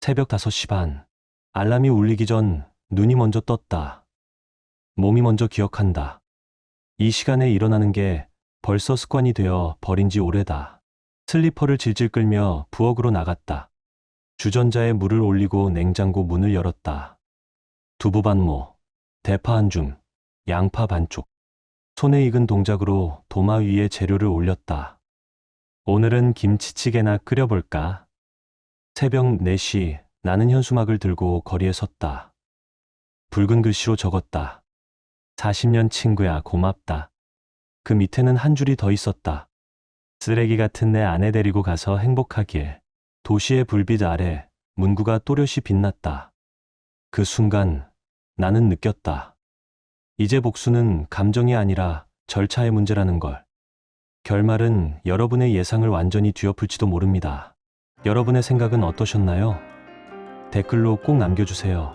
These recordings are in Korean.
새벽 5시 반. 알람이 울리기 전 눈이 먼저 떴다. 몸이 먼저 기억한다. 이 시간에 일어나는 게 벌써 습관이 되어 버린 지 오래다. 슬리퍼를 질질 끌며 부엌으로 나갔다. 주전자에 물을 올리고 냉장고 문을 열었다. 두부 반모, 대파 한 줌, 양파 반쪽. 손에 익은 동작으로 도마 위에 재료를 올렸다. 오늘은 김치찌개나 끓여볼까? 새벽 4시 나는 현수막을 들고 거리에 섰다. 붉은 글씨로 적었다. 40년 친구야 고맙다. 그 밑에는 한 줄이 더 있었다. 쓰레기 같은 내 아내 데리고 가서 행복하길. 도시의 불빛 아래 문구가 또렷이 빛났다. 그 순간 나는 느꼈다. 이제 복수는 감정이 아니라 절차의 문제라는 걸. 결말은 여러분의 예상을 완전히 뒤엎을지도 모릅니다. 여러분의 생각은 어떠셨나요? 댓글로 꼭 남겨주세요.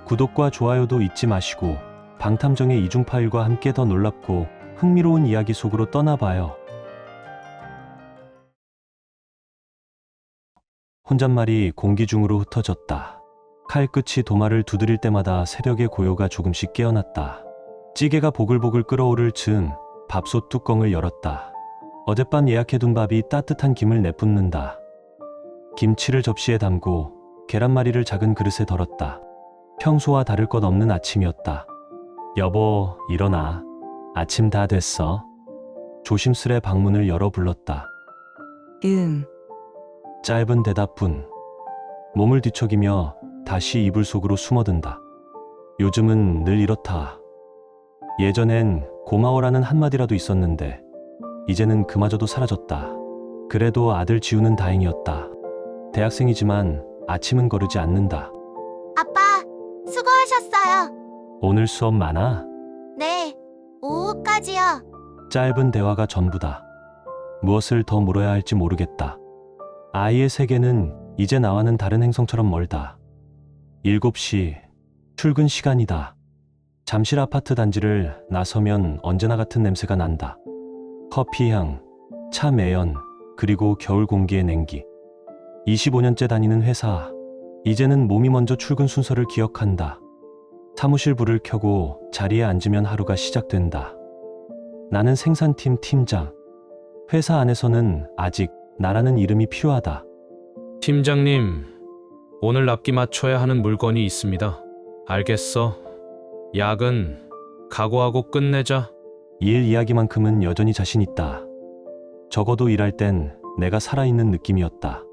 구독과 좋아요도 잊지 마시고 방탐정의 이중 파일과 함께 더 놀랍고 흥미로운 이야기 속으로 떠나봐요. 혼잣말이 공기 중으로 흩어졌다. 칼끝이 도마를 두드릴 때마다 새벽의 고요가 조금씩 깨어났다. 찌개가 보글보글 끓어오를 즈음 밥솥 뚜껑을 열었다. 어젯밤 예약해둔 밥이 따뜻한 김을 내뿜는다. 김치를 접시에 담고 계란말이를 작은 그릇에 덜었다. 평소와 다를 것 없는 아침이었다. 여보, 일어나. 아침 다 됐어. 조심스레 방문을 열어 불렀다. 짧은 대답뿐. 몸을 뒤척이며 다시 이불 속으로 숨어든다. 요즘은 늘 이렇다. 예전엔 고마워라는 한마디라도 있었는데 이제는 그마저도 사라졌다. 그래도 아들 지우는 다행이었다. 대학생이지만 아침은 거르지 않는다. 아빠, 수고하셨어요. 오늘 수업 많아? 네, 오후까지요. 짧은 대화가 전부다. 무엇을 더 물어야 할지 모르겠다. 아이의 세계는 이제 나와는 다른 행성처럼 멀다. 7시, 출근 시간이다. 잠실 아파트 단지를 나서면 언제나 같은 냄새가 난다. 커피향, 차 매연, 그리고 겨울 공기의 냉기. 25년째 다니는 회사. 이제는 몸이 먼저 출근 순서를 기억한다. 사무실 불을 켜고 자리에 앉으면 하루가 시작된다. 나는 생산팀 팀장. 회사 안에서는 아직 나라는 이름이 필요하다. 팀장님, 오늘 납기 맞춰야 하는 물건이 있습니다. 알겠어. 야근 각오하고 끝내자. 일 이야기만큼은 여전히 자신 있다. 적어도 일할 땐 내가 살아있는 느낌이었다.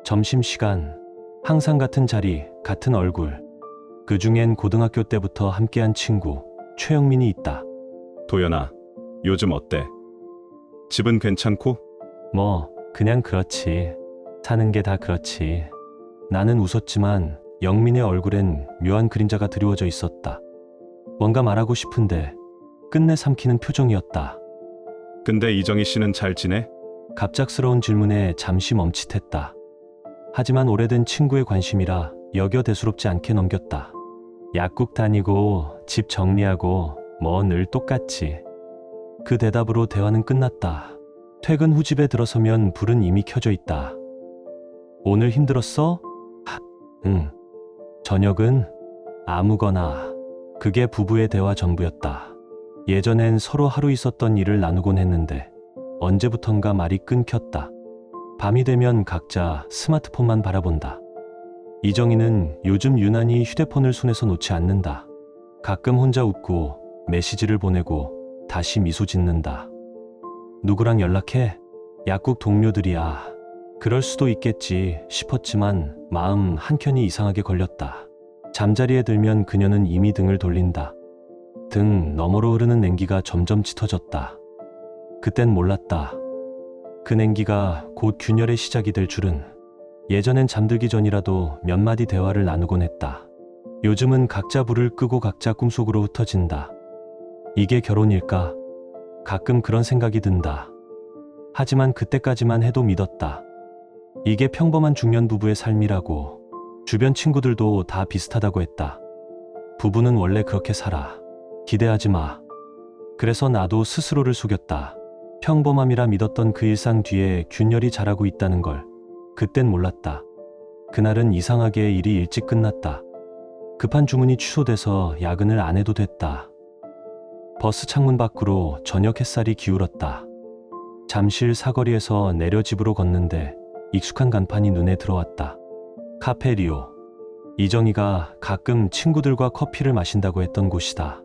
점심시간, 항상 같은 자리, 같은 얼굴. 그중엔 고등학교 때부터 함께한 친구, 최영민이 있다. 도연아, 요즘 어때? 집은 괜찮고? 뭐, 그냥 그렇지. 사는 게 다 그렇지. 나는 웃었지만 영민의 얼굴엔 묘한 그림자가 드리워져 있었다. 뭔가 말하고 싶은데 끝내 삼키는 표정이었다. 근데 이정희 씨는 잘 지내? 갑작스러운 질문에 잠시 멈칫했다. 하지만 오래된 친구의 관심이라 여겨 대수롭지 않게 넘겼다. 약국 다니고 집 정리하고 뭐 늘 똑같지. 그 대답으로 대화는 끝났다. 퇴근 후 집에 들어서면 불은 이미 켜져 있다. 오늘 힘들었어? 응. 저녁은? 아무거나. 그게 부부의 대화 전부였다. 예전엔 서로 하루 있었던 일을 나누곤 했는데 언제부턴가 말이 끊겼다. 밤이 되면 각자 스마트폰만 바라본다. 이정희는 요즘 유난히 휴대폰을 손에서 놓지 않는다. 가끔 혼자 웃고 메시지를 보내고 다시 미소 짓는다. 누구랑 연락해? 약국 동료들이야. 그럴 수도 있겠지 싶었지만 마음 한켠이 이상하게 걸렸다. 잠자리에 들면 그녀는 이미 등을 돌린다. 등 너머로 흐르는 냉기가 점점 짙어졌다. 그땐 몰랐다. 그 냉기가 곧 균열의 시작이 될 줄은. 예전엔 잠들기 전이라도 몇 마디 대화를 나누곤 했다. 요즘은 각자 불을 끄고 각자 꿈속으로 흩어진다. 이게 결혼일까? 가끔 그런 생각이 든다. 하지만 그때까지만 해도 믿었다. 이게 평범한 중년 부부의 삶이라고. 주변 친구들도 다 비슷하다고 했다. 부부는 원래 그렇게 살아. 기대하지 마. 그래서 나도 스스로를 속였다. 평범함이라 믿었던 그 일상 뒤에 균열이 자라고 있다는 걸. 그땐 몰랐다. 그날은 이상하게 일이 일찍 끝났다. 급한 주문이 취소돼서 야근을 안 해도 됐다. 버스 창문 밖으로 저녁 햇살이 기울었다. 잠실 사거리에서 내려 집으로 걷는데 익숙한 간판이 눈에 들어왔다. 카페 리오. 이정희가 가끔 친구들과 커피를 마신다고 했던 곳이다.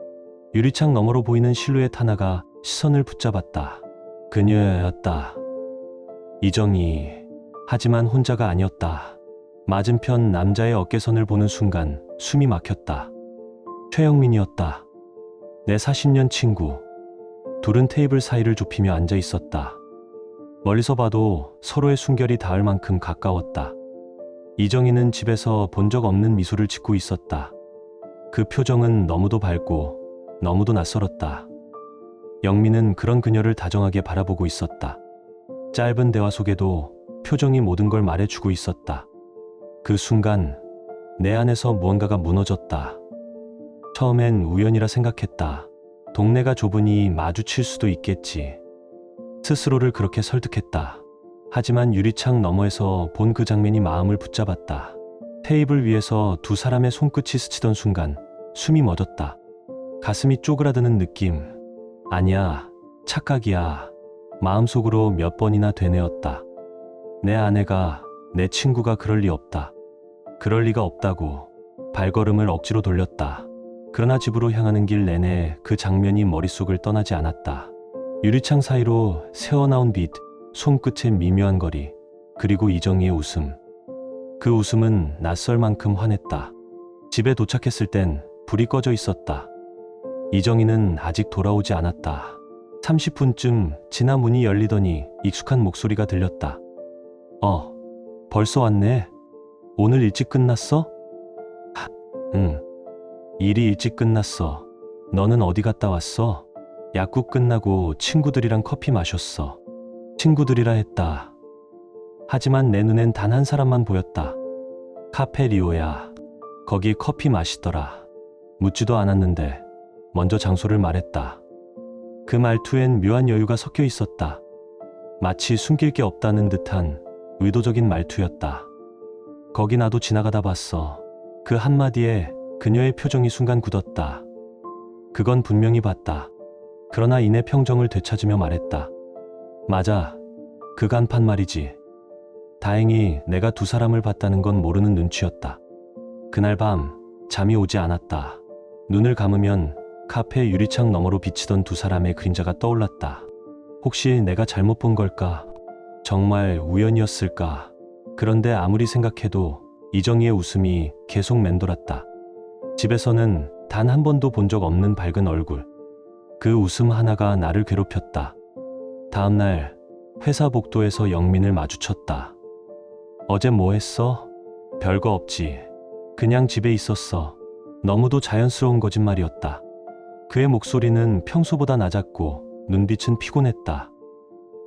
유리창 너머로 보이는 실루엣 하나가 시선을 붙잡았다. 그녀였다. 이정희. 하지만 혼자가 아니었다. 맞은편 남자의 어깨선을 보는 순간 숨이 막혔다. 최영민이었다. 내 40년 친구. 둘은 테이블 사이를 좁히며 앉아 있었다. 멀리서 봐도 서로의 숨결이 닿을 만큼 가까웠다. 이정희는 집에서 본 적 없는 미소를 짓고 있었다. 그 표정은 너무도 밝고 너무도 낯설었다. 영민은 그런 그녀를 다정하게 바라보고 있었다. 짧은 대화 속에도 표정이 모든 걸 말해주고 있었다. 그 순간 내 안에서 무언가가 무너졌다. 처음엔 우연이라 생각했다. 동네가 좁으니 마주칠 수도 있겠지. 스스로를 그렇게 설득했다. 하지만 유리창 너머에서 본 그 장면이 마음을 붙잡았다. 테이블 위에서 두 사람의 손끝이 스치던 순간 숨이 멎었다. 가슴이 쪼그라드는 느낌. 아니야, 착각이야. 마음속으로 몇 번이나 되뇌었다. 내 아내가, 내 친구가 그럴 리 없다. 그럴 리가 없다고 발걸음을 억지로 돌렸다. 그러나 집으로 향하는 길 내내 그 장면이 머릿속을 떠나지 않았다. 유리창 사이로 새어나온 빛, 손끝의 미묘한 거리, 그리고 이정희의 웃음. 그 웃음은 낯설 만큼 환했다. 집에 도착했을 땐 불이 꺼져 있었다. 이정희는 아직 돌아오지 않았다. 30분쯤 지나 문이 열리더니 익숙한 목소리가 들렸다. 벌써 왔네. 오늘 일찍 끝났어? 응. 일이 일찍 끝났어. 너는 어디 갔다 왔어? 약국 끝나고 친구들이랑 커피 마셨어. 친구들이라 했다. 하지만 내 눈엔 단 한 사람만 보였다. 카페 리오야. 거기 커피 맛있더라. 묻지도 않았는데 먼저 장소를 말했다. 그 말투엔 묘한 여유가 섞여 있었다. 마치 숨길 게 없다는 듯한 의도적인 말투였다. 거기 나도 지나가다 봤어. 그 한마디에 그녀의 표정이 순간 굳었다. 그건 분명히 봤다. 그러나 이내 평정을 되찾으며 말했다. 맞아. 그 간판 말이지. 다행히 내가 두 사람을 봤다는 건 모르는 눈치였다. 그날 밤 잠이 오지 않았다. 눈을 감으면 카페 유리창 너머로 비치던 두 사람의 그림자가 떠올랐다. 혹시 내가 잘못 본 걸까? 정말 우연이었을까? 그런데 아무리 생각해도 이정희의 웃음이 계속 맴돌았다. 집에서는 단 한 번도 본 적 없는 밝은 얼굴. 그 웃음 하나가 나를 괴롭혔다. 다음날 회사 복도에서 영민을 마주쳤다. 어제 뭐 했어? 별거 없지. 그냥 집에 있었어. 너무도 자연스러운 거짓말이었다. 그의 목소리는 평소보다 낮았고 눈빛은 피곤했다.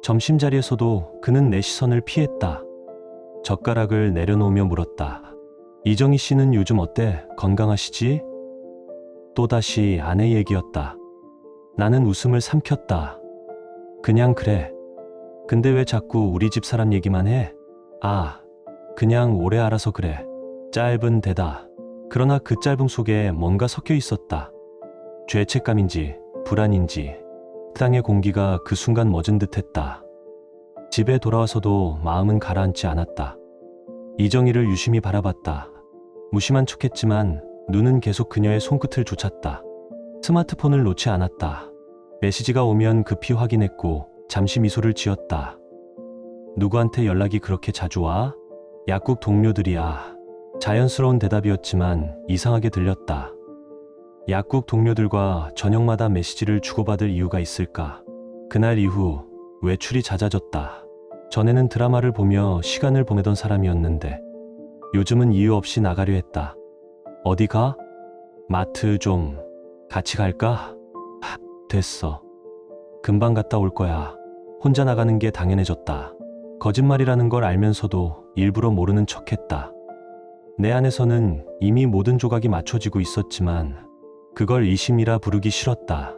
점심자리에서도 그는 내 시선을 피했다. 젓가락을 내려놓으며 물었다. 이정희 씨는 요즘 어때? 건강하시지? 또다시 아내 얘기였다. 나는 웃음을 삼켰다. 그냥 그래. 근데 왜 자꾸 우리 집 사람 얘기만 해? 그냥 오래 알아서 그래. 짧은 대답. 그러나 그 짧음 속에 뭔가 섞여 있었다. 죄책감인지 불안인지 땅의 공기가 그 순간 멎은 듯했다. 집에 돌아와서도 마음은 가라앉지 않았다. 이정희를 유심히 바라봤다. 무심한 척했지만 눈은 계속 그녀의 손끝을 쫓았다. 스마트폰을 놓지 않았다. 메시지가 오면 급히 확인했고 잠시 미소를 지었다. 누구한테 연락이 그렇게 자주 와? 약국 동료들이야. 자연스러운 대답이었지만 이상하게 들렸다. 약국 동료들과 저녁마다 메시지를 주고받을 이유가 있을까? 그날 이후 외출이 잦아졌다. 전에는 드라마를 보며 시간을 보내던 사람이었는데 요즘은 이유 없이 나가려 했다. 어디 가? 마트 좀 같이 갈까? 됐어. 금방 갔다 올 거야. 혼자 나가는 게 당연해졌다. 거짓말이라는 걸 알면서도 일부러 모르는 척했다. 내 안에서는 이미 모든 조각이 맞춰지고 있었지만 그걸 이심이라 부르기 싫었다.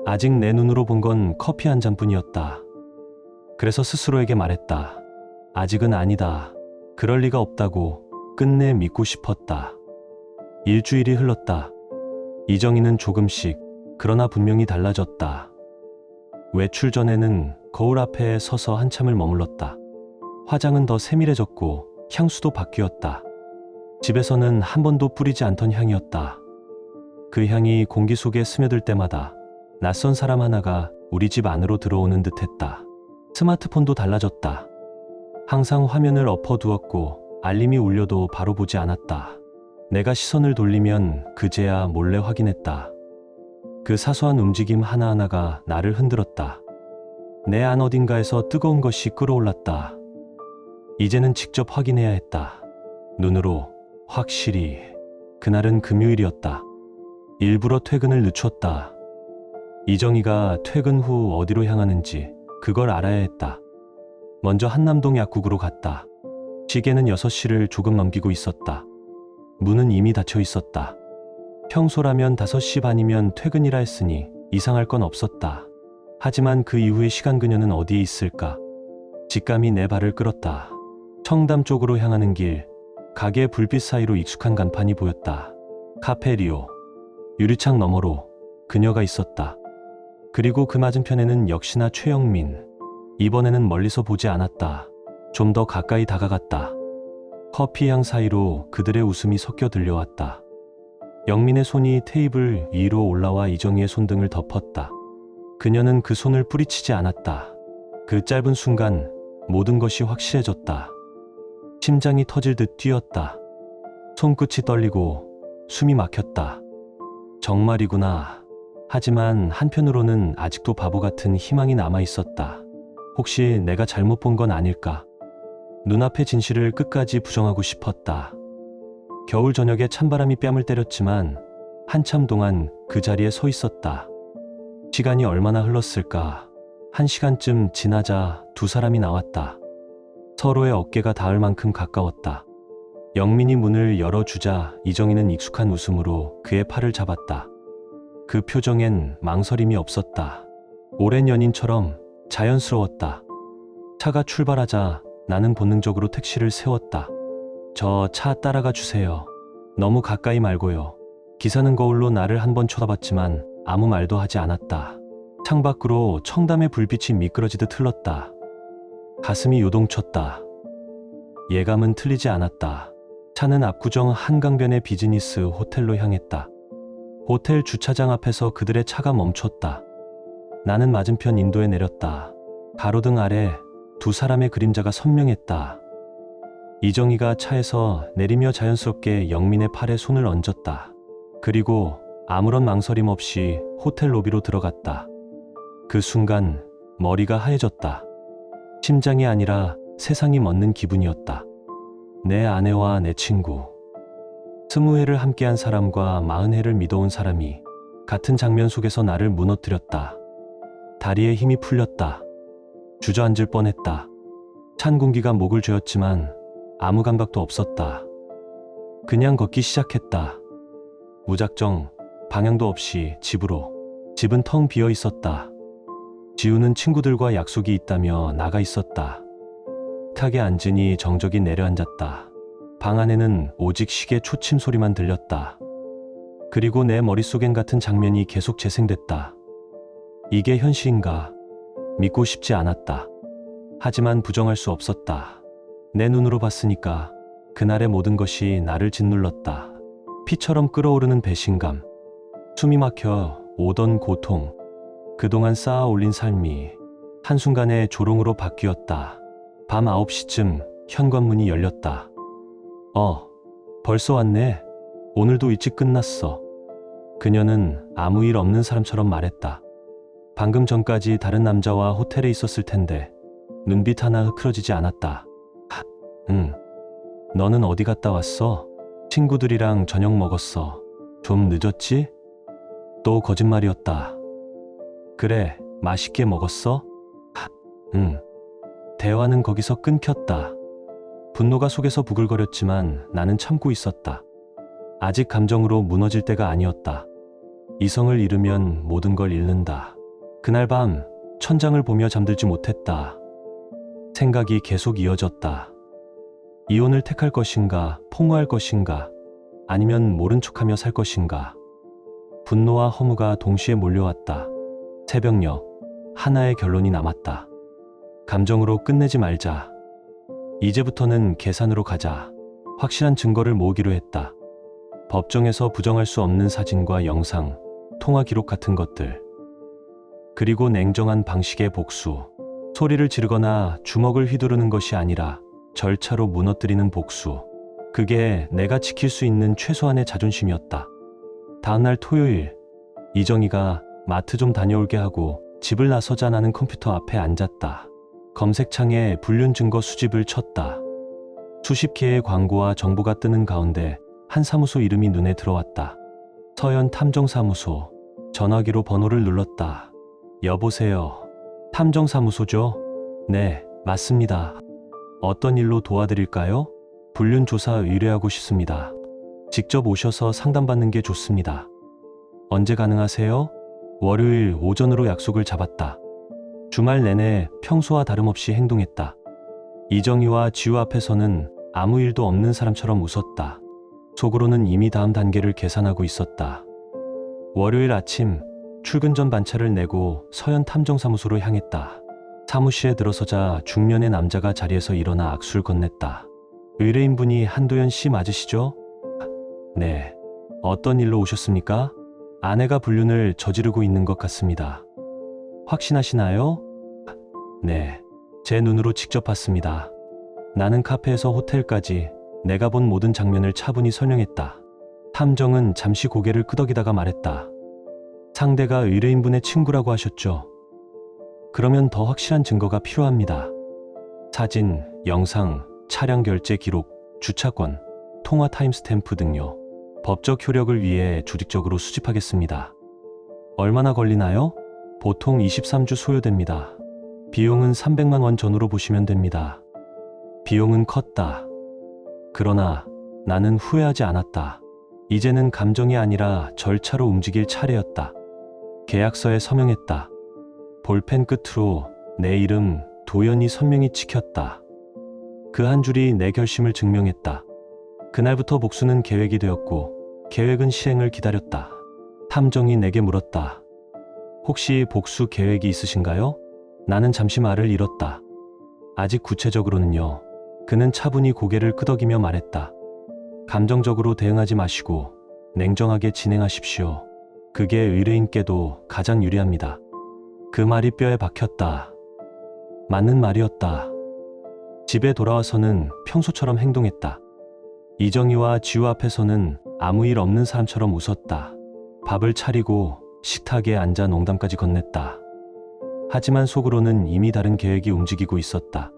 아직 내 눈으로 본 건 커피 한 잔뿐이었다. 그래서 스스로에게 말했다. 아직은 아니다. 그럴 리가 없다고 끝내 믿고 싶었다. 일주일이 흘렀다. 이정희는 조금씩, 그러나 분명히 달라졌다. 외출 전에는 거울 앞에 서서 한참을 머물렀다. 화장은 더 세밀해졌고 향수도 바뀌었다. 집에서는 한 번도 뿌리지 않던 향이었다. 그 향이 공기 속에 스며들 때마다 낯선 사람 하나가 우리 집 안으로 들어오는 듯했다. 스마트폰도 달라졌다. 항상 화면을 엎어두었고 알림이 울려도 바로 보지 않았다. 내가 시선을 돌리면 그제야 몰래 확인했다. 그 사소한 움직임 하나하나가 나를 흔들었다. 내 안 어딘가에서 뜨거운 것이 끓어올랐다. 이제는 직접 확인해야 했다. 눈으로 확실히. 그날은 금요일이었다. 일부러 퇴근을 늦췄다. 이정희가 퇴근 후 어디로 향하는지 그걸 알아야 했다. 먼저 한남동 약국으로 갔다. 시계는 6시를 조금 넘기고 있었다. 문은 이미 닫혀 있었다. 평소라면 5시 반이면 퇴근이라 했으니 이상할 건 없었다. 하지만 그 이후의 시간 그녀는 어디에 있을까? 직감이 내 발을 끌었다. 청담 쪽으로 향하는 길, 가게 불빛 사이로 익숙한 간판이 보였다. 카페 리오. 유리창 너머로 그녀가 있었다. 그리고 그 맞은편에는 역시나 최영민. 이번에는 멀리서 보지 않았다. 좀 더 가까이 다가갔다. 커피향 사이로 그들의 웃음이 섞여 들려왔다. 영민의 손이 테이블 위로 올라와 이정희의 손등을 덮었다. 그녀는 그 손을 뿌리치지 않았다. 그 짧은 순간 모든 것이 확실해졌다. 심장이 터질 듯 뛰었다. 손끝이 떨리고 숨이 막혔다. 정말이구나. 하지만 한편으로는 아직도 바보 같은 희망이 남아 있었다. 혹시 내가 잘못 본 건 아닐까? 눈앞의 진실을 끝까지 부정하고 싶었다. 겨울 저녁에 찬바람이 뺨을 때렸지만 한참 동안 그 자리에 서 있었다. 시간이 얼마나 흘렀을까? 1시간쯤 지나자 두 사람이 나왔다. 서로의 어깨가 닿을 만큼 가까웠다. 영민이 문을 열어주자 이정희는 익숙한 웃음으로 그의 팔을 잡았다. 그 표정엔 망설임이 없었다. 오랜 연인처럼 자연스러웠다. 차가 출발하자 나는 본능적으로 택시를 세웠다. 저 차 따라가 주세요. 너무 가까이 말고요. 기사는 거울로 나를 한 번 쳐다봤지만 아무 말도 하지 않았다. 창밖으로 청담의 불빛이 미끄러지듯 흘렀다. 가슴이 요동쳤다. 예감은 틀리지 않았다. 차는 압구정 한강변의 비즈니스 호텔로 향했다. 호텔 주차장 앞에서 그들의 차가 멈췄다. 나는 맞은편 인도에 내렸다. 가로등 아래 두 사람의 그림자가 선명했다. 이정희가 차에서 내리며 자연스럽게 영민의 팔에 손을 얹었다. 그리고 아무런 망설임 없이 호텔 로비로 들어갔다. 그 순간 머리가 하얘졌다. 심장이 아니라 세상이 멎는 기분이었다. 내 아내와 내 친구. 20회를 함께한 사람과 40회를 믿어온 사람이 같은 장면 속에서 나를 무너뜨렸다. 다리에 힘이 풀렸다. 주저앉을 뻔했다. 찬 공기가 목을 조였지만 아무 감각도 없었다. 그냥 걷기 시작했다. 무작정 방향도 없이 집으로. 집은 텅 비어 있었다. 지우는 친구들과 약속이 있다며 나가 있었다. 탁에 앉으니 정적이 내려앉았다. 방 안에는 오직 시계 초침 소리만 들렸다. 그리고 내 머릿속엔 같은 장면이 계속 재생됐다. 이게 현실인가? 믿고 싶지 않았다. 하지만 부정할 수 없었다. 내 눈으로 봤으니까 그날의 모든 것이 나를 짓눌렀다. 피처럼 끓어오르는 배신감, 숨이 막혀 오던 고통, 그동안 쌓아 올린 삶이 한순간에 조롱으로 바뀌었다. 밤 9시쯤 현관문이 열렸다. 벌써 왔네. 오늘도 일찍 끝났어. 그녀는 아무 일 없는 사람처럼 말했다. 방금 전까지 다른 남자와 호텔에 있었을 텐데 눈빛 하나 흐트러지지 않았다. 응. 너는 어디 갔다 왔어? 친구들이랑 저녁 먹었어. 좀 늦었지? 또 거짓말이었다. 그래, 맛있게 먹었어? 응. 대화는 거기서 끊겼다. 분노가 속에서 부글거렸지만 나는 참고 있었다. 아직 감정으로 무너질 때가 아니었다. 이성을 잃으면 모든 걸 잃는다. 그날 밤 천장을 보며 잠들지 못했다. 생각이 계속 이어졌다. 이혼을 택할 것인가, 폭로할 것인가, 아니면 모른 척하며 살 것인가. 분노와 허무가 동시에 몰려왔다. 새벽녘, 하나의 결론이 남았다. 감정으로 끝내지 말자. 이제부터는 계산으로 가자. 확실한 증거를 모으기로 했다. 법정에서 부정할 수 없는 사진과 영상, 통화 기록 같은 것들. 그리고 냉정한 방식의 복수. 소리를 지르거나 주먹을 휘두르는 것이 아니라 절차로 무너뜨리는 복수. 그게 내가 지킬 수 있는 최소한의 자존심이었다. 다음날 토요일, 이정희가 마트 좀 다녀올게 하고 집을 나서자 나는 컴퓨터 앞에 앉았다. 검색창에 불륜 증거 수집을 쳤다. 수십 개의 광고와 정보가 뜨는 가운데 한 사무소 이름이 눈에 들어왔다. 서현 탐정사무소. 전화기로 번호를 눌렀다. 여보세요. 탐정사무소죠? 네, 맞습니다. 어떤 일로 도와드릴까요? 불륜 조사 의뢰하고 싶습니다. 직접 오셔서 상담받는 게 좋습니다. 언제 가능하세요? 월요일 오전으로 약속을 잡았다. 주말 내내 평소와 다름없이 행동했다. 이정희와 지우 앞에서는 아무 일도 없는 사람처럼 웃었다. 속으로는 이미 다음 단계를 계산하고 있었다. 월요일 아침 출근 전 반차를 내고 서현 탐정사무소로 향했다. 사무실에 들어서자 중년의 남자가 자리에서 일어나 악수를 건넸다. 의뢰인분이 한도연 씨 맞으시죠? 네. 어떤 일로 오셨습니까? 아내가 불륜을 저지르고 있는 것 같습니다. 확신하시나요? 네. 제 눈으로 직접 봤습니다. 나는 카페에서 호텔까지 내가 본 모든 장면을 차분히 설명했다. 탐정은 잠시 고개를 끄덕이다가 말했다. 상대가 의뢰인분의 친구라고 하셨죠? 그러면 더 확실한 증거가 필요합니다. 사진, 영상, 차량 결제 기록, 주차권, 통화 타임스탬프 등요. 법적 효력을 위해 조직적으로 수집하겠습니다. 얼마나 걸리나요? 보통 23주 소요됩니다. 비용은 300만 원 전후로 보시면 됩니다. 비용은 컸다. 그러나 나는 후회하지 않았다. 이제는 감정이 아니라 절차로 움직일 차례였다. 계약서에 서명했다. 볼펜 끝으로 내 이름 도연이 선명히 찍혔다. 그 한 줄이 내 결심을 증명했다. 그날부터 복수는 계획이 되었고 계획은 실행을 기다렸다. 탐정이 내게 물었다. 혹시 복수 계획이 있으신가요? 나는 잠시 말을 잃었다. 아직 구체적으로는요. 그는 차분히 고개를 끄덕이며 말했다. 감정적으로 대응하지 마시고 냉정하게 진행하십시오. 그게 의뢰인께도 가장 유리합니다. 그 말이 뼈에 박혔다. 맞는 말이었다. 집에 돌아와서는 평소처럼 행동했다. 이정희와 지우 앞에서는 아무 일 없는 사람처럼 웃었다. 밥을 차리고 식탁에 앉아 농담까지 건넸다. 하지만 속으로는 이미 다른 계획이 움직이고 있었다.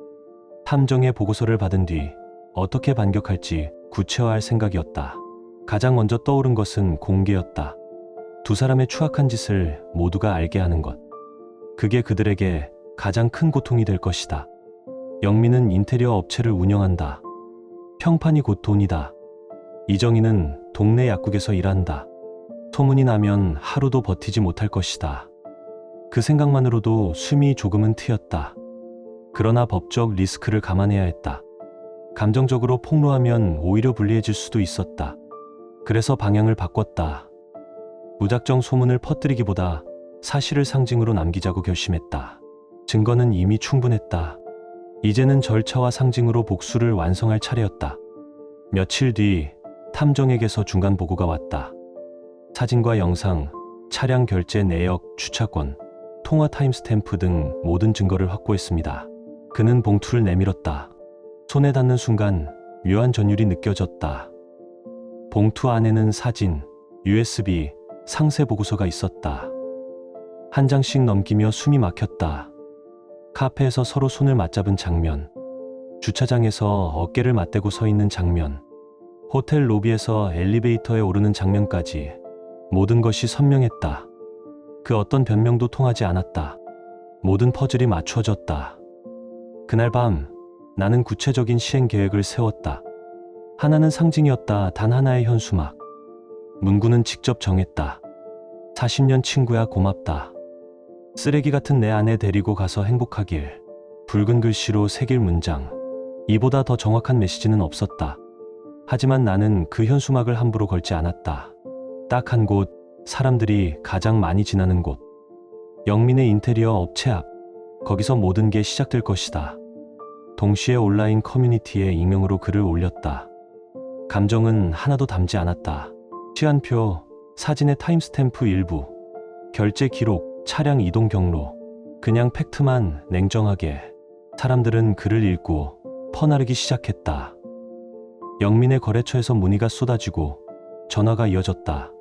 탐정의 보고서를 받은 뒤 어떻게 반격할지 구체화할 생각이었다. 가장 먼저 떠오른 것은 공개였다. 두 사람의 추악한 짓을 모두가 알게 하는 것. 그게 그들에게 가장 큰 고통이 될 것이다. 영민은 인테리어 업체를 운영한다. 평판이 곧 돈이다. 이정희는 동네 약국에서 일한다. 소문이 나면 하루도 버티지 못할 것이다. 그 생각만으로도 숨이 조금은 트였다. 그러나 법적 리스크를 감안해야 했다. 감정적으로 폭로하면 오히려 불리해질 수도 있었다. 그래서 방향을 바꿨다. 무작정 소문을 퍼뜨리기보다 사실을 상징으로 남기자고 결심했다. 증거는 이미 충분했다. 이제는 절차와 상징으로 복수를 완성할 차례였다. 며칠 뒤 탐정에게서 중간 보고가 왔다. 사진과 영상, 차량 결제 내역, 주차권, 통화 타임스탬프 등 모든 증거를 확보했습니다. 그는 봉투를 내밀었다. 손에 닿는 순간 묘한 전율이 느껴졌다. 봉투 안에는 사진, USB, 상세 보고서가 있었다. 한 장씩 넘기며 숨이 막혔다. 카페에서 서로 손을 맞잡은 장면, 주차장에서 어깨를 맞대고 서 있는 장면, 호텔 로비에서 엘리베이터에 오르는 장면까지 모든 것이 선명했다. 그 어떤 변명도 통하지 않았다. 모든 퍼즐이 맞춰졌다. 그날 밤 나는 구체적인 시행 계획을 세웠다. 하나는 상징이었다. 단 하나의 현수막. 문구는 직접 정했다. 40년 친구야 고맙다. 쓰레기 같은 내 아내 데리고 가서 행복하길. 붉은 글씨로 새길 문장. 이보다 더 정확한 메시지는 없었다. 하지만 나는 그 현수막을 함부로 걸지 않았다. 딱 한 곳, 사람들이 가장 많이 지나는 곳. 영민의 인테리어 업체 앞. 거기서 모든 게 시작될 것이다. 동시에 온라인 커뮤니티에 익명으로 글을 올렸다. 감정은 하나도 담지 않았다. 시간표, 사진의 타임스탬프 일부, 결제 기록, 차량 이동 경로. 그냥 팩트만 냉정하게. 사람들은 글을 읽고 퍼나르기 시작했다. 영민의 거래처에서 문의가 쏟아지고 전화가 이어졌다.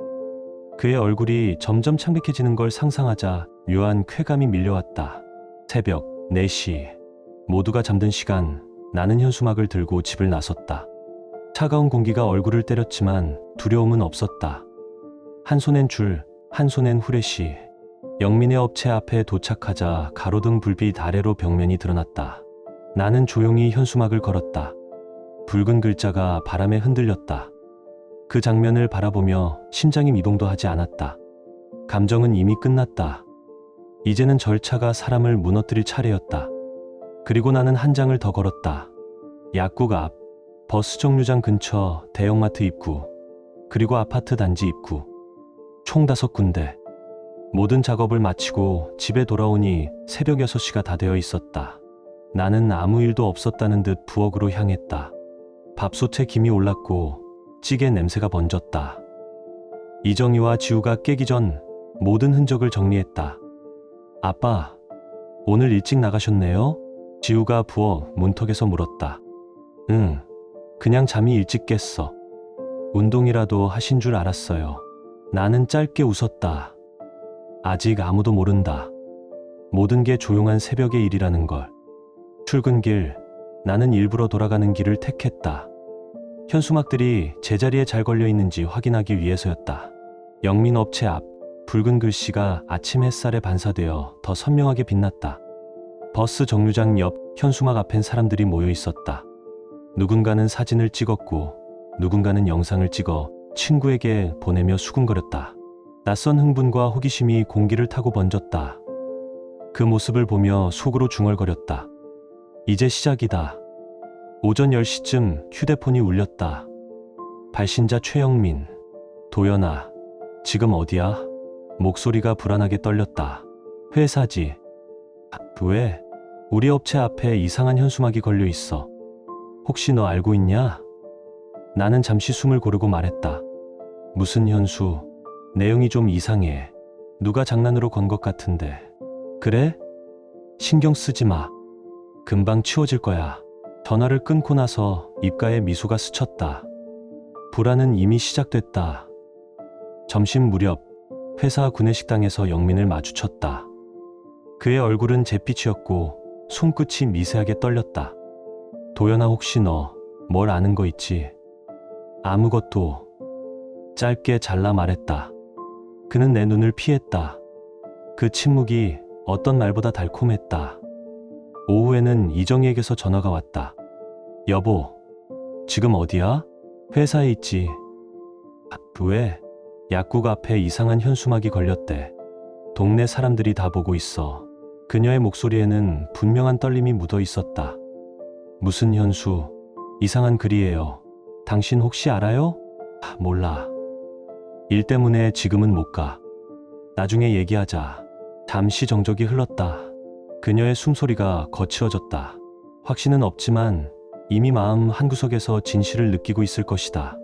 그의 얼굴이 점점 창백해지는 걸 상상하자 묘한 쾌감이 밀려왔다. 새벽 4시. 모두가 잠든 시간, 나는 현수막을 들고 집을 나섰다. 차가운 공기가 얼굴을 때렸지만 두려움은 없었다. 한 손엔 줄, 한 손엔 후레쉬. 영민의 업체 앞에 도착하자 가로등 불빛 아래로 벽면이 드러났다. 나는 조용히 현수막을 걸었다. 붉은 글자가 바람에 흔들렸다. 그 장면을 바라보며 심장이 미동도 하지 않았다. 감정은 이미 끝났다. 이제는 절차가 사람을 무너뜨릴 차례였다. 그리고 나는 한 장을 더 걸었다. 약국 앞, 버스 정류장 근처, 대형마트 입구, 그리고 아파트 단지 입구. 총 5군데. 모든 작업을 마치고 집에 돌아오니 새벽 6시가 다 되어 있었다. 나는 아무 일도 없었다는 듯 부엌으로 향했다. 밥솥에 김이 올랐고 찌개 냄새가 번졌다. 이정희와 지우가 깨기 전 모든 흔적을 정리했다. 아빠, 오늘 일찍 나가셨네요? 지우가 부엌 문턱에서 물었다. 응, 그냥 잠이 일찍 깼어. 운동이라도 하신 줄 알았어요. 나는 짧게 웃었다. 아직 아무도 모른다. 모든 게 조용한 새벽의 일이라는 걸. 출근길, 나는 일부러 돌아가는 길을 택했다. 현수막들이 제자리에 잘 걸려 있는지 확인하기 위해서였다. 영민 업체 앞, 붉은 글씨가 아침 햇살에 반사되어 더 선명하게 빛났다. 버스 정류장 옆 현수막 앞엔 사람들이 모여 있었다. 누군가는 사진을 찍었고 누군가는 영상을 찍어 친구에게 보내며 수군거렸다. 낯선 흥분과 호기심이 공기를 타고 번졌다. 그 모습을 보며 속으로 중얼거렸다. 이제 시작이다. 오전 10시쯤 휴대폰이 울렸다. 발신자 최영민. 도연아, 지금 어디야? 목소리가 불안하게 떨렸다. 회사지. 왜? 우리 업체 앞에 이상한 현수막이 걸려 있어. 혹시 너 알고 있냐? 나는 잠시 숨을 고르고 말했다. 무슨 현수? 내용이 좀 이상해. 누가 장난으로 건 것 같은데. 그래? 신경 쓰지 마. 금방 치워질 거야. 전화를 끊고 나서 입가에 미소가 스쳤다. 불안은 이미 시작됐다. 점심 무렵 회사 구내식당에서 영민을 마주쳤다. 그의 얼굴은 잿빛이었고 손끝이 미세하게 떨렸다. 도연아, 혹시 너 뭘 아는 거 있지? 아무것도. 짧게 잘라 말했다. 그는 내 눈을 피했다. 그 침묵이 어떤 말보다 달콤했다. 오후에는 이정희에게서 전화가 왔다. 여보, 지금 어디야? 회사에 있지. 왜? 약국 앞에 이상한 현수막이 걸렸대. 동네 사람들이 다 보고 있어. 그녀의 목소리에는 분명한 떨림이 묻어 있었다. 무슨 현수? 이상한 글이에요. 당신 혹시 알아요? 몰라. 일 때문에 지금은 못 가. 나중에 얘기하자. 잠시 정적이 흘렀다. 그녀의 숨소리가 거칠어졌다. 확신은 없지만 이미 마음 한구석에서 진실을 느끼고 있을 것이다.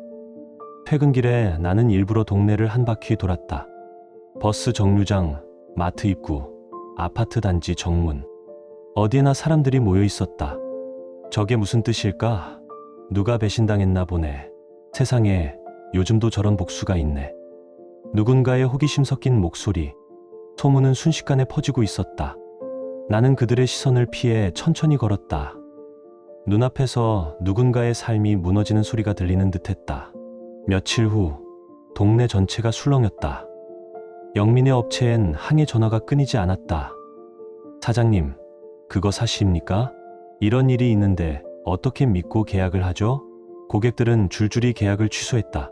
퇴근길에 나는 일부러 동네를 한 바퀴 돌았다. 버스 정류장, 마트 입구, 아파트 단지 정문. 어디에나 사람들이 모여 있었다. 저게 무슨 뜻일까? 누가 배신당했나 보네. 세상에 요즘도 저런 복수가 있네. 누군가의 호기심 섞인 목소리. 소문은 순식간에 퍼지고 있었다. 나는 그들의 시선을 피해 천천히 걸었다. 눈앞에서 누군가의 삶이 무너지는 소리가 들리는 듯했다. 며칠 후 동네 전체가 술렁였다. 영민의 업체엔 항해 전화가 끊이지 않았다. 사장님, 그거 사실입니까? 이런 일이 있는데 어떻게 믿고 계약을 하죠? 고객들은 줄줄이 계약을 취소했다.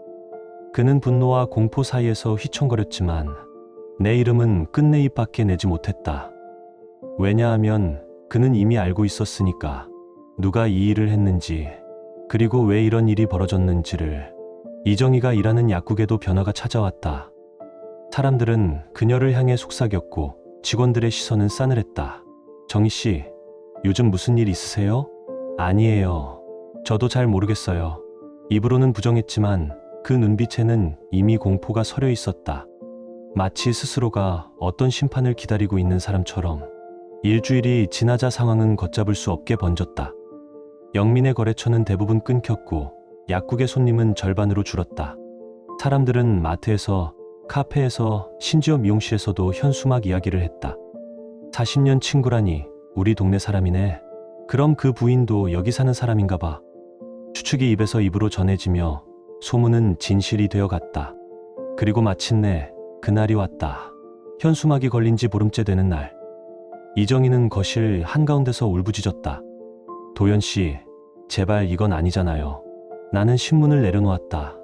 그는 분노와 공포 사이에서 휘청거렸지만 내 이름은 끝내 입 밖에 내지 못했다. 왜냐하면 그는 이미 알고 있었으니까. 누가 이 일을 했는지, 그리고 왜 이런 일이 벌어졌는지를. 이정희가 일하는 약국에도 변화가 찾아왔다. 사람들은 그녀를 향해 속삭였고 직원들의 시선은 싸늘했다. 정희 씨, 요즘 무슨 일 있으세요? 아니에요. 저도 잘 모르겠어요. 입으로는 부정했지만 그 눈빛에는 이미 공포가 서려 있었다. 마치 스스로가 어떤 심판을 기다리고 있는 사람처럼. 일주일이 지나자 상황은 걷잡을 수 없게 번졌다. 영민의 거래처는 대부분 끊겼고 약국의 손님은 절반으로 줄었다. 사람들은 마트에서, 카페에서, 심지어 미용실에서도 현수막 이야기를 했다. 40년 친구라니 우리 동네 사람이네. 그럼 그 부인도 여기 사는 사람인가 봐. 추측이 입에서 입으로 전해지며 소문은 진실이 되어 갔다. 그리고 마침내 그날이 왔다. 현수막이 걸린 지 보름째 되는 날. 이정희는 거실 한가운데서 울부짖었다. 도연 씨, 제발 이건 아니잖아요. 나는 신문을 내려놓았다.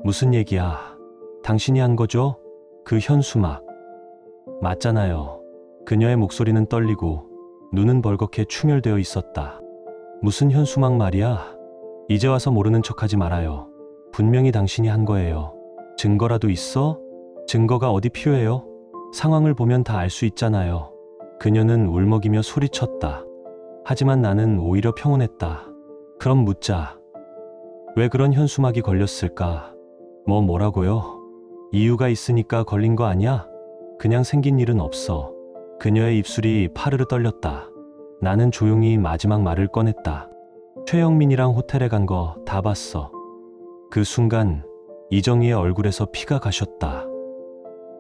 무슨 얘기야? 당신이 한 거죠? 그 현수막. 맞잖아요. 그녀의 목소리는 떨리고 눈은 벌겋게 충혈되어 있었다. 무슨 현수막 말이야? 이제 와서 모르는 척하지 말아요. 분명히 당신이 한 거예요. 증거라도 있어? 증거가 어디 필요해요? 상황을 보면 다 알 수 있잖아요. 그녀는 울먹이며 소리쳤다. 하지만 나는 오히려 평온했다. 그럼 묻자. 왜 그런 현수막이 걸렸을까? 뭐라고요? 이유가 있으니까 걸린 거 아니야? 그냥 생긴 일은 없어. 그녀의 입술이 파르르 떨렸다. 나는 조용히 마지막 말을 꺼냈다. 최영민이랑 호텔에 간 거 다 봤어. 그 순간 이정희의 얼굴에서 피가 가셨다.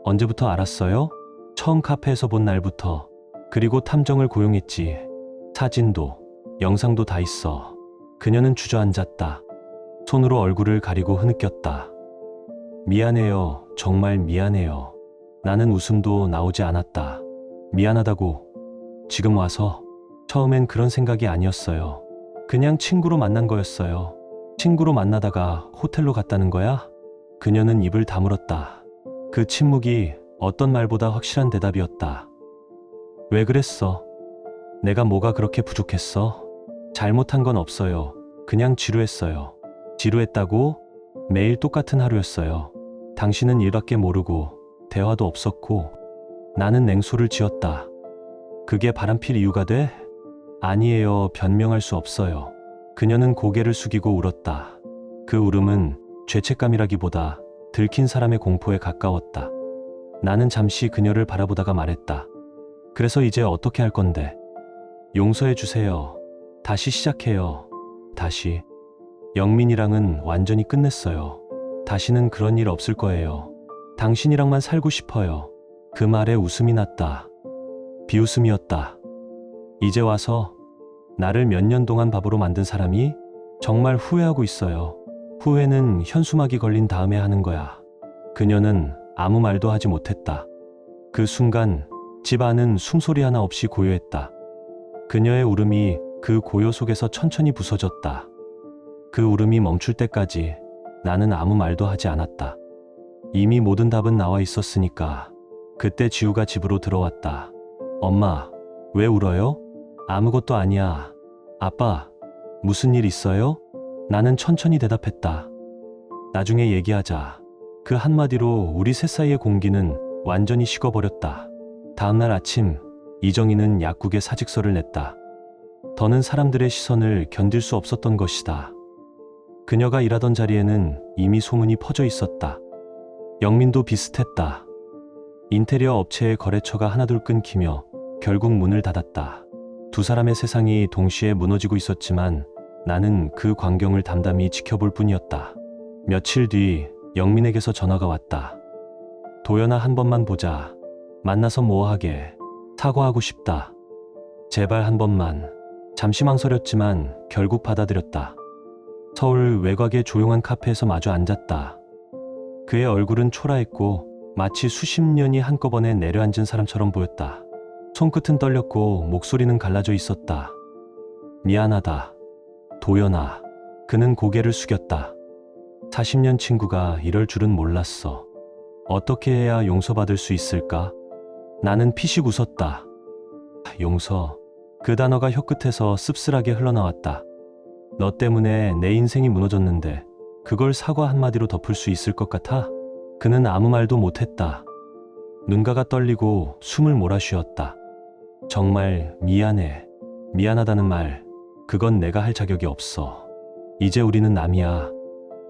언제부터 알았어요? 처음 카페에서 본 날부터. 그리고 탐정을 고용했지. 사진도, 영상도 다 있어. 그녀는 주저앉았다. 손으로 얼굴을 가리고 흐느꼈다. 미안해요. 정말 미안해요. 나는 웃음도 나오지 않았다. 미안하다고. 지금 와서. 처음엔 그런 생각이 아니었어요. 그냥 친구로 만난 거였어요. 친구로 만나다가 호텔로 갔다는 거야? 그녀는 입을 다물었다. 그 침묵이 어떤 말보다 확실한 대답이었다. 왜 그랬어? 내가 뭐가 그렇게 부족했어? 잘못한 건 없어요. 그냥 지루했어요. 지루했다고? 매일 똑같은 하루였어요. 당신은 일밖에 모르고 대화도 없었고 나는 냉소를 지었다. 그게 바람필 이유가 돼? 아니에요. 변명할 수 없어요. 그녀는 고개를 숙이고 울었다. 그 울음은 죄책감이라기보다 들킨 사람의 공포에 가까웠다. 나는 잠시 그녀를 바라보다가 말했다. 그래서 이제 어떻게 할 건데? 용서해 주세요. 다시 시작해요. 다시. 영민이랑은 완전히 끝냈어요. 다시는 그런 일 없을 거예요. 당신이랑만 살고 싶어요. 그 말에 웃음이 났다. 비웃음이었다. 이제 와서 나를 몇 년 동안 바보로 만든 사람이 정말 후회하고 있어요. 후회는 현수막이 걸린 다음에 하는 거야. 그녀는 아무 말도 하지 못했다. 그 순간 집 안은 숨소리 하나 없이 고요했다. 그녀의 울음이 그 고요 속에서 천천히 부서졌다. 그 울음이 멈출 때까지 나는 아무 말도 하지 않았다. 이미 모든 답은 나와 있었으니까. 그때 지우가 집으로 들어왔다. 엄마, 왜 울어요? 아무것도 아니야. 아빠, 무슨 일 있어요? 나는 천천히 대답했다. 나중에 얘기하자. 그 한마디로 우리 셋 사이의 공기는 완전히 식어버렸다. 다음날 아침, 이정희는 약국에 사직서를 냈다. 더는 사람들의 시선을 견딜 수 없었던 것이다. 그녀가 일하던 자리에는 이미 소문이 퍼져 있었다. 영민도 비슷했다. 인테리어 업체의 거래처가 하나둘 끊기며 결국 문을 닫았다. 두 사람의 세상이 동시에 무너지고 있었지만 나는 그 광경을 담담히 지켜볼 뿐이었다. 며칠 뒤 영민에게서 전화가 왔다. 도연아, 한 번만 보자. 만나서 뭐 하게. 사과하고 싶다. 제발 한 번만. 잠시 망설였지만 결국 받아들였다. 서울 외곽의 조용한 카페에서 마주 앉았다. 그의 얼굴은 초라했고 마치 수십 년이 한꺼번에 내려앉은 사람처럼 보였다. 손끝은 떨렸고 목소리는 갈라져 있었다. 미안하다. 도연아. 그는 고개를 숙였다. 40년 친구가 이럴 줄은 몰랐어. 어떻게 해야 용서받을 수 있을까? 나는 피식 웃었다. 용서. 그 단어가 혀끝에서 씁쓸하게 흘러나왔다. 너 때문에 내 인생이 무너졌는데 그걸 사과 한마디로 덮을 수 있을 것 같아? 그는 아무 말도 못했다. 눈가가 떨리고 숨을 몰아쉬었다. 정말 미안해. 미안하다는 말, 그건 내가 할 자격이 없어. 이제 우리는 남이야.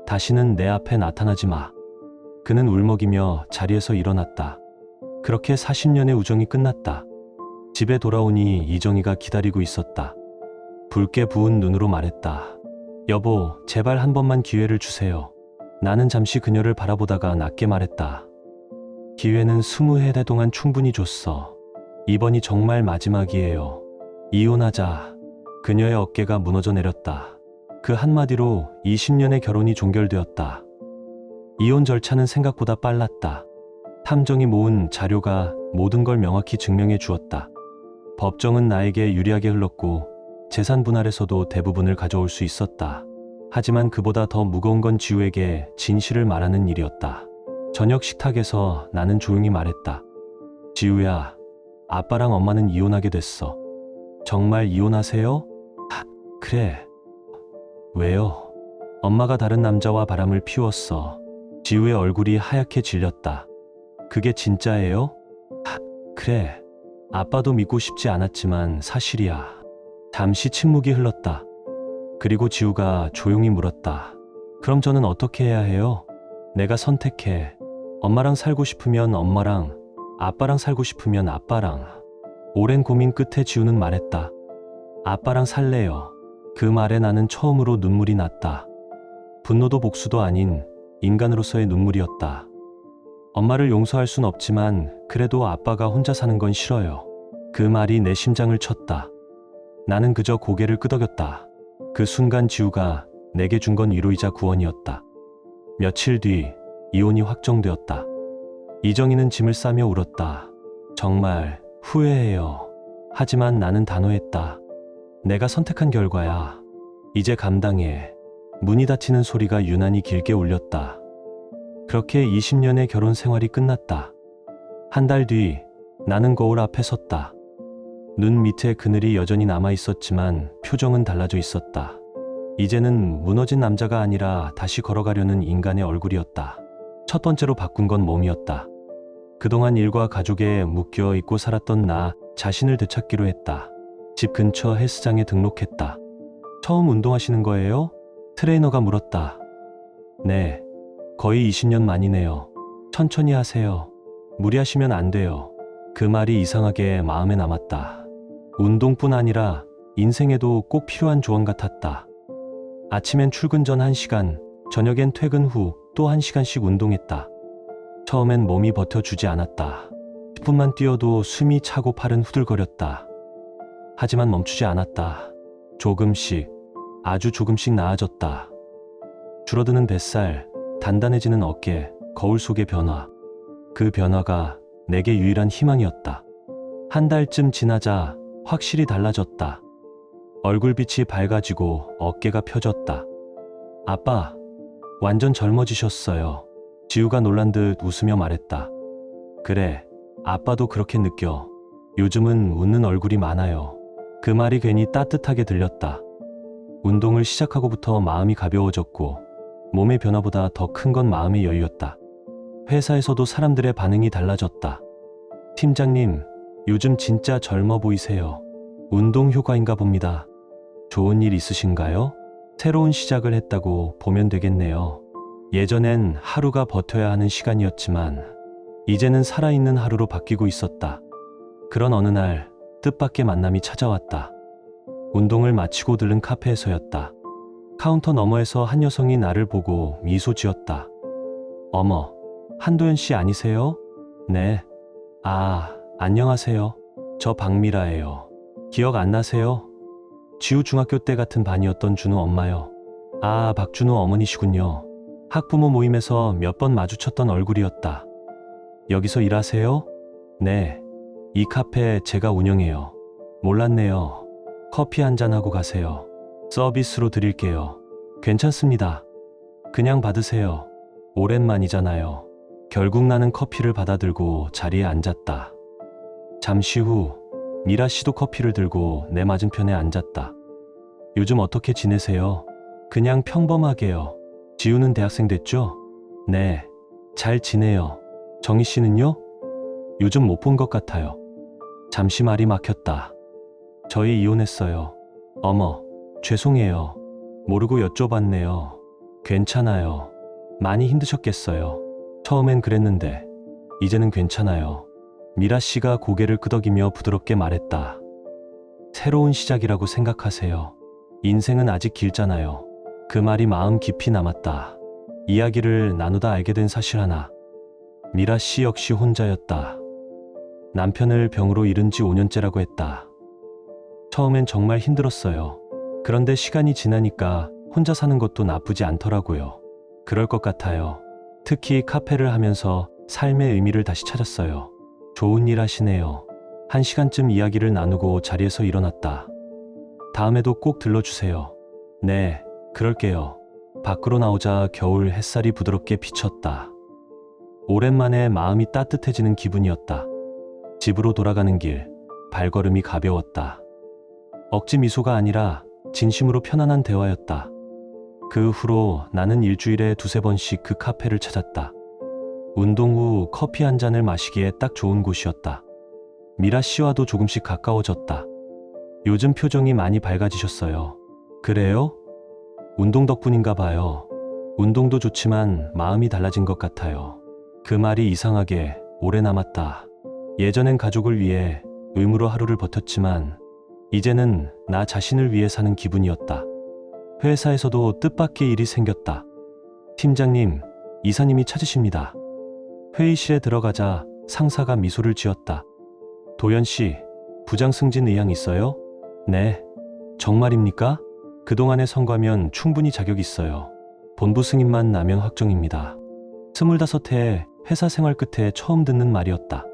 다시는 내 앞에 나타나지 마. 그는 울먹이며 자리에서 일어났다. 그렇게 40년의 우정이 끝났다. 집에 돌아오니 이정희가 기다리고 있었다. 붉게 부은 눈으로 말했다. 여보, 제발 한 번만 기회를 주세요. 나는 잠시 그녀를 바라보다가 낮게 말했다. 기회는 20해 동안 충분히 줬어. 이번이 정말 마지막이에요. 이혼하자. 그녀의 어깨가 무너져 내렸다. 그 한마디로 20년의 결혼이 종결되었다. 이혼 절차는 생각보다 빨랐다. 탐정이 모은 자료가 모든 걸 명확히 증명해 주었다. 법정은 나에게 유리하게 흘렀고 재산 분할에서도 대부분을 가져올 수 있었다. 하지만 그보다 더 무거운 건 지우에게 진실을 말하는 일이었다. 저녁 식탁에서 나는 조용히 말했다. 지우야, 아빠랑 엄마는 이혼하게 됐어. 정말 이혼하세요? 그래. 왜요? 엄마가 다른 남자와 바람을 피웠어. 지우의 얼굴이 하얗게 질렸다. 그게 진짜예요? 그래. 아빠도 믿고 싶지 않았지만 사실이야. 잠시 침묵이 흘렀다. 그리고 지우가 조용히 물었다. 그럼 저는 어떻게 해야 해요? 내가 선택해. 엄마랑 살고 싶으면 엄마랑, 아빠랑 살고 싶으면 아빠랑. 오랜 고민 끝에 지우는 말했다. 아빠랑 살래요. 그 말에 나는 처음으로 눈물이 났다. 분노도 복수도 아닌 인간으로서의 눈물이었다. 엄마를 용서할 순 없지만 그래도 아빠가 혼자 사는 건 싫어요. 그 말이 내 심장을 쳤다. 나는 그저 고개를 끄덕였다. 그 순간 지우가 내게 준 건 위로이자 구원이었다. 며칠 뒤 이혼이 확정되었다. 이정희는 짐을 싸며 울었다. 정말 후회해요. 하지만 나는 단호했다. 내가 선택한 결과야. 이제 감당해. 문이 닫히는 소리가 유난히 길게 울렸다. 그렇게 20년의 결혼 생활이 끝났다. 한 달 뒤 나는 거울 앞에 섰다. 눈 밑에 그늘이 여전히 남아 있었지만 표정은 달라져 있었다. 이제는 무너진 남자가 아니라 다시 걸어가려는 인간의 얼굴이었다. 첫 번째로 바꾼 건 몸이었다. 그동안 일과 가족에 묶여 있고 살았던 나 자신을 되찾기로 했다. 집 근처 헬스장에 등록했다. 처음 운동하시는 거예요? 트레이너가 물었다. 네, 거의 20년 만이네요. 천천히 하세요. 무리하시면 안 돼요. 그 말이 이상하게 마음에 남았다. 운동뿐 아니라 인생에도 꼭 필요한 조언 같았다. 아침엔 출근 전 1시간, 저녁엔 퇴근 후 또 1시간씩 운동했다. 처음엔 몸이 버텨주지 않았다. 10분만 뛰어도 숨이 차고 팔은 후들거렸다. 하지만 멈추지 않았다. 조금씩, 아주 조금씩 나아졌다. 줄어드는 뱃살, 단단해지는 어깨, 거울 속의 변화. 그 변화가 내게 유일한 희망이었다. 한 달쯤 지나자 확실히 달라졌다. 얼굴빛이 밝아지고 어깨가 펴졌다. 아빠, 완전 젊어지셨어요. 지우가 놀란 듯 웃으며 말했다. 그래, 아빠도 그렇게 느껴. 요즘은 웃는 얼굴이 많아요. 그 말이 괜히 따뜻하게 들렸다. 운동을 시작하고부터 마음이 가벼워졌고 몸의 변화보다 더 큰 건 마음의 여유였다. 회사에서도 사람들의 반응이 달라졌다. 팀장님, 요즘 진짜 젊어 보이세요. 운동 효과인가 봅니다. 좋은 일 있으신가요? 새로운 시작을 했다고 보면 되겠네요. 예전엔 하루가 버텨야 하는 시간이었지만 이제는 살아있는 하루로 바뀌고 있었다. 그런 어느 날 뜻밖의 만남이 찾아왔다. 운동을 마치고 들른 카페에서였다. 카운터 너머에서 한 여성이 나를 보고 미소 지었다. 어머, 한도연 씨 아니세요? 네. 아, 안녕하세요. 저 박미라예요. 기억 안 나세요? 지우 중학교 때 같은 반이었던 준우 엄마요. 아, 박준우 어머니시군요. 학부모 모임에서 몇 번 마주쳤던 얼굴이었다. 여기서 일하세요? 네. 이 카페 제가 운영해요. 몰랐네요. 커피 한잔 하고 가세요. 서비스로 드릴게요. 괜찮습니다. 그냥 받으세요. 오랜만이잖아요. 결국 나는 커피를 받아들고 자리에 앉았다. 잠시 후 미라 씨도 커피를 들고 내 맞은편에 앉았다. 요즘 어떻게 지내세요? 그냥 평범하게요. 지우는 대학생 됐죠? 네, 잘 지내요. 정희 씨는요? 요즘 못 본 것 같아요. 잠시 말이 막혔다. 저희 이혼했어요. 어머, 죄송해요. 모르고 여쭤봤네요. 괜찮아요. 많이 힘드셨겠어요. 처음엔 그랬는데 이제는 괜찮아요. 미라 씨가 고개를 끄덕이며 부드럽게 말했다. 새로운 시작이라고 생각하세요. 인생은 아직 길잖아요. 그 말이 마음 깊이 남았다. 이야기를 나누다 알게 된 사실 하나. 미라 씨 역시 혼자였다. 남편을 병으로 잃은 지 5년째라고 했다. 처음엔 정말 힘들었어요. 그런데 시간이 지나니까 혼자 사는 것도 나쁘지 않더라고요. 그럴 것 같아요. 특히 카페를 하면서 삶의 의미를 다시 찾았어요. 좋은 일 하시네요. 1시간쯤 이야기를 나누고 자리에서 일어났다. 다음에도 꼭 들러주세요. 네, 그럴게요. 밖으로 나오자 겨울 햇살이 부드럽게 비쳤다. 오랜만에 마음이 따뜻해지는 기분이었다. 집으로 돌아가는 길, 발걸음이 가벼웠다. 억지 미소가 아니라 진심으로 편안한 대화였다. 그 후로 나는 일주일에 2~3번씩 그 카페를 찾았다. 운동 후 커피 한 잔을 마시기에 딱 좋은 곳이었다. 미라 씨와도 조금씩 가까워졌다. 요즘 표정이 많이 밝아지셨어요. 그래요? 운동 덕분인가 봐요. 운동도 좋지만 마음이 달라진 것 같아요. 그 말이 이상하게 오래 남았다. 예전엔 가족을 위해 의무로 하루를 버텼지만 이제는 나 자신을 위해 사는 기분이었다. 회사에서도 뜻밖의 일이 생겼다. 팀장님, 이사님이 찾으십니다. 회의실에 들어가자 상사가 미소를 지었다. 도연 씨, 부장 승진 의향 있어요? 네. 정말입니까? 그동안의 성과면 충분히 자격 있어요. 본부 승인만 나면 확정입니다. 25해 회사 생활 끝에 처음 듣는 말이었다.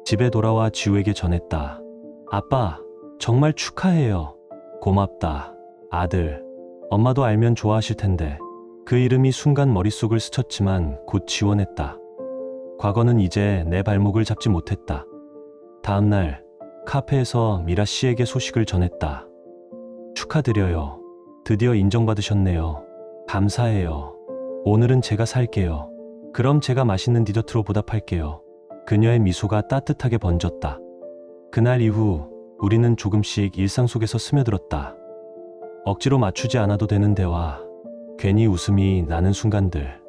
집에 돌아와 지우에게 전했다. 아빠, 정말 축하해요. 고맙다. 아들. 엄마도 알면 좋아하실 텐데. 그 이름이 순간 머릿속을 스쳤지만 곧 지워냈다. 과거는 이제 내 발목을 잡지 못했다. 다음날 카페에서 미라 씨에게 소식을 전했다. 축하드려요. 드디어 인정받으셨네요. 감사해요. 오늘은 제가 살게요. 그럼 제가 맛있는 디저트로 보답할게요. 그녀의 미소가 따뜻하게 번졌다. 그날 이후 우리는 조금씩 일상 속에서 스며들었다. 억지로 맞추지 않아도 되는 대화, 괜히 웃음이 나는 순간들.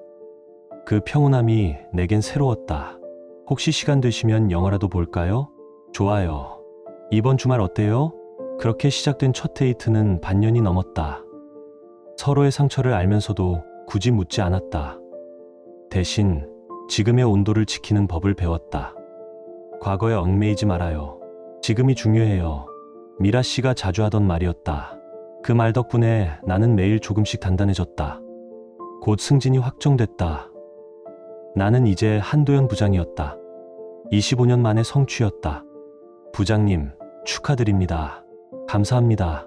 그 평온함이 내겐 새로웠다. 혹시 시간 되시면 영화라도 볼까요? 좋아요. 이번 주말 어때요? 그렇게 시작된 첫 데이트는 반년이 넘었다. 서로의 상처를 알면서도 굳이 묻지 않았다. 대신 지금의 온도를 지키는 법을 배웠다. 과거에 얽매이지 말아요. 지금이 중요해요. 미라 씨가 자주 하던 말이었다. 그 말 덕분에 나는 매일 조금씩 단단해졌다. 곧 승진이 확정됐다. 나는 이제 한도연 부장이었다. 25년 만에 성취였다. 부장님, 축하드립니다. 감사합니다.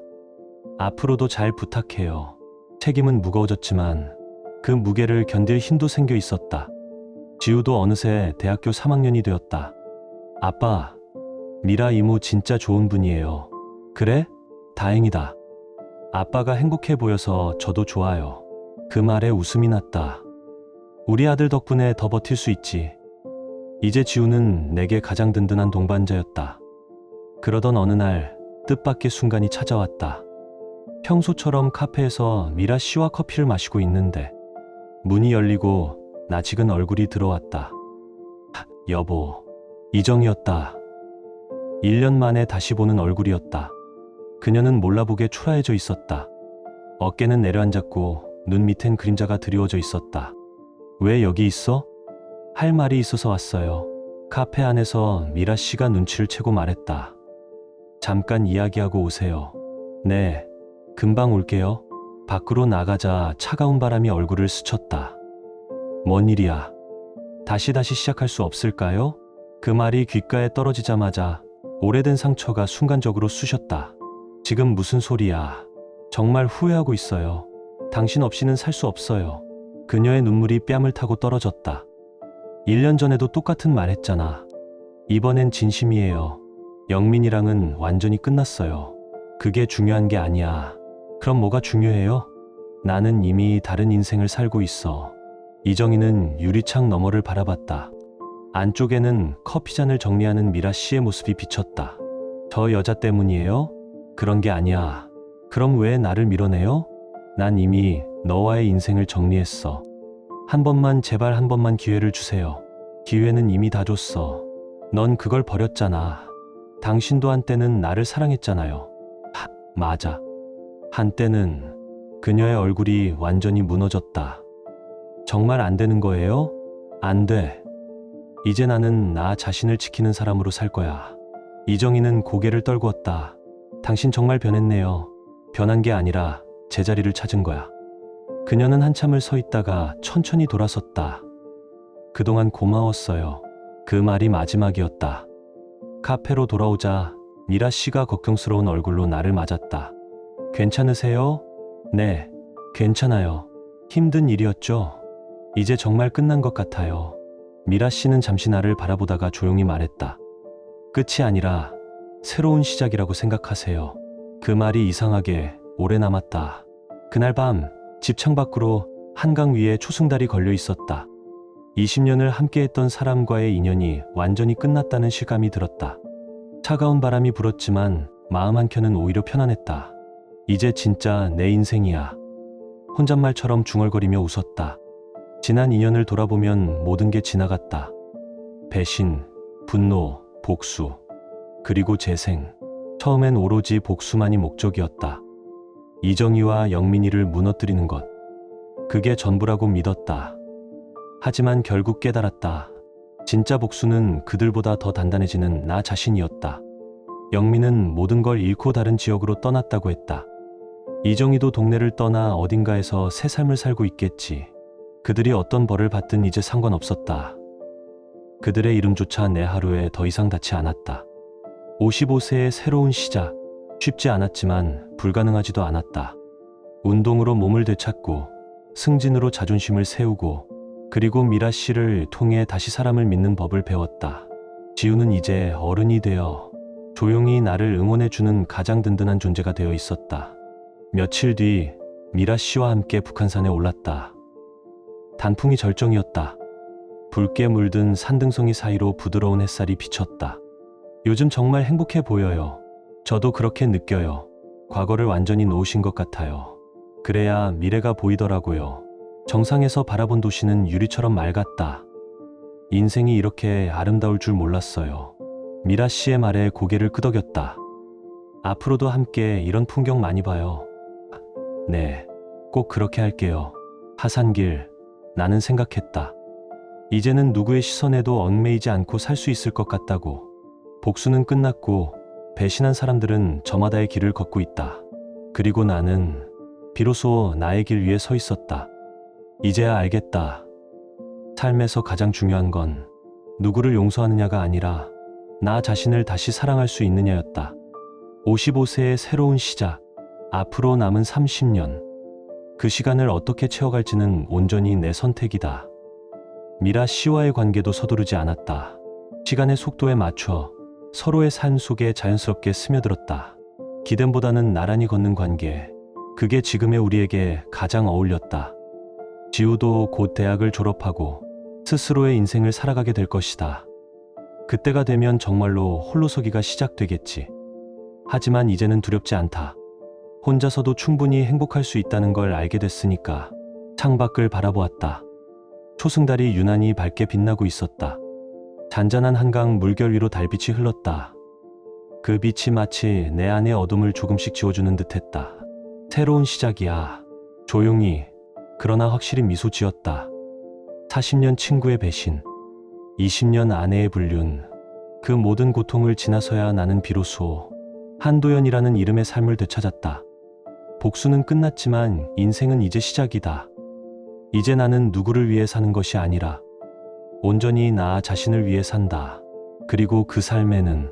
앞으로도 잘 부탁해요. 책임은 무거워졌지만 그 무게를 견딜 힘도 생겨 있었다. 지우도 어느새 대학교 3학년이 되었다. 아빠, 미라 이모 진짜 좋은 분이에요. 그래? 다행이다. 아빠가 행복해 보여서 저도 좋아요. 그 말에 웃음이 났다. 우리 아들 덕분에 더 버틸 수 있지. 이제 지우는 내게 가장 든든한 동반자였다. 그러던 어느 날 뜻밖의 순간이 찾아왔다. 평소처럼 카페에서 미라 씨와 커피를 마시고 있는데 문이 열리고 낯익은 얼굴이 들어왔다. 여보, 이정이었다. 1년 만에 다시 보는 얼굴이었다. 그녀는 몰라보게 초라해져 있었다. 어깨는 내려앉았고 눈 밑엔 그림자가 드리워져 있었다. 왜 여기 있어? 할 말이 있어서 왔어요. 카페 안에서 미라 씨가 눈치를 채고 말했다. 잠깐 이야기하고 오세요. 네, 금방 올게요. 밖으로 나가자 차가운 바람이 얼굴을 스쳤다. 뭔 일이야? 다시 시작할 수 없을까요? 그 말이 귓가에 떨어지자마자 오래된 상처가 순간적으로 쑤셨다. 지금 무슨 소리야? 정말 후회하고 있어요. 당신 없이는 살 수 없어요. 그녀의 눈물이 뺨을 타고 떨어졌다. 1년 전에도 똑같은 말 했잖아. 이번엔 진심이에요. 영민이랑은 완전히 끝났어요. 그게 중요한 게 아니야. 그럼 뭐가 중요해요? 나는 이미 다른 인생을 살고 있어. 이정희는 유리창 너머를 바라봤다. 안쪽에는 커피잔을 정리하는 미라 씨의 모습이 비쳤다. 저 여자 때문이에요? 그런 게 아니야. 그럼 왜 나를 밀어내요? 난 이미 너와의 인생을 정리했어. 한 번만, 제발 한 번만 기회를 주세요. 기회는 이미 다 줬어. 넌 그걸 버렸잖아. 당신도 한때는 나를 사랑했잖아요. 맞아. 한때는. 그녀의 얼굴이 완전히 무너졌다. 정말 안 되는 거예요? 안 돼. 이제 나는 나 자신을 지키는 사람으로 살 거야. 이정희는 고개를 떨구었다. 당신 정말 변했네요. 변한 게 아니라 제자리를 찾은 거야. 그녀는 한참을 서 있다가 천천히 돌아섰다. 그동안 고마웠어요. 그 말이 마지막이었다. 카페로 돌아오자 미라 씨가 걱정스러운 얼굴로 나를 맞았다. 괜찮으세요? 네, 괜찮아요. 힘든 일이었죠? 이제 정말 끝난 것 같아요. 미라 씨는 잠시 나를 바라보다가 조용히 말했다. 끝이 아니라 새로운 시작이라고 생각하세요. 그 말이 이상하게 오래 남았다. 그날 밤 집 창밖으로 한강 위에 초승달이 걸려 있었다. 20년을 함께했던 사람과의 인연이 완전히 끝났다는 실감이 들었다. 차가운 바람이 불었지만 마음 한켠은 오히려 편안했다. 이제 진짜 내 인생이야. 혼잣말처럼 중얼거리며 웃었다. 지난 인연을 돌아보면 모든 게 지나갔다. 배신, 분노, 복수, 그리고 재생. 처음엔 오로지 복수만이 목적이었다. 이정희와 영민이를 무너뜨리는 것. 그게 전부라고 믿었다. 하지만 결국 깨달았다. 진짜 복수는 그들보다 더 단단해지는 나 자신이었다. 영민은 모든 걸 잃고 다른 지역으로 떠났다고 했다. 이정희도 동네를 떠나 어딘가에서 새 삶을 살고 있겠지. 그들이 어떤 벌을 받든 이제 상관없었다. 그들의 이름조차 내 하루에 더 이상 닿지 않았다. 55세의 새로운 시작. 쉽지 않았지만 불가능하지도 않았다. 운동으로 몸을 되찾고 승진으로 자존심을 세우고 그리고 미라 씨를 통해 다시 사람을 믿는 법을 배웠다. 지우는 이제 어른이 되어 조용히 나를 응원해주는 가장 든든한 존재가 되어 있었다. 며칠 뒤 미라 씨와 함께 북한산에 올랐다. 단풍이 절정이었다. 붉게 물든 산등성이 사이로 부드러운 햇살이 비쳤다. 요즘 정말 행복해 보여요. 저도 그렇게 느껴요. 과거를 완전히 놓으신 것 같아요. 그래야 미래가 보이더라고요. 정상에서 바라본 도시는 유리처럼 맑았다. 인생이 이렇게 아름다울 줄 몰랐어요. 미라 씨의 말에 고개를 끄덕였다. 앞으로도 함께 이런 풍경 많이 봐요. 네, 꼭 그렇게 할게요. 하산길, 나는 생각했다. 이제는 누구의 시선에도 얽매이지 않고 살 수 있을 것 같다고. 복수는 끝났고 배신한 사람들은 저마다의 길을 걷고 있다. 그리고 나는 비로소 나의 길 위에 서 있었다. 이제야 알겠다. 삶에서 가장 중요한 건 누구를 용서하느냐가 아니라 나 자신을 다시 사랑할 수 있느냐였다. 55세의 새로운 시작, 앞으로 남은 30년. 그 시간을 어떻게 채워갈지는 온전히 내 선택이다. 미라 씨와의 관계도 서두르지 않았다. 시간의 속도에 맞춰 서로의 삶 속에 자연스럽게 스며들었다. 기댐보다는 나란히 걷는 관계. 그게 지금의 우리에게 가장 어울렸다. 지우도 곧 대학을 졸업하고 스스로의 인생을 살아가게 될 것이다. 그때가 되면 정말로 홀로서기가 시작되겠지. 하지만 이제는 두렵지 않다. 혼자서도 충분히 행복할 수 있다는 걸 알게 됐으니까. 창밖을 바라보았다. 초승달이 유난히 밝게 빛나고 있었다. 잔잔한 한강 물결 위로 달빛이 흘렀다. 그 빛이 마치 내 안의 어둠을 조금씩 지워주는 듯했다. 새로운 시작이야. 조용히, 그러나 확실히 미소 지었다. 40년 친구의 배신, 20년 아내의 불륜, 그 모든 고통을 지나서야 나는 비로소 한도연이라는 이름의 삶을 되찾았다. 복수는 끝났지만 인생은 이제 시작이다. 이제 나는 누구를 위해 사는 것이 아니라 온전히 나 자신을 위해 산다. 그리고 그 삶에는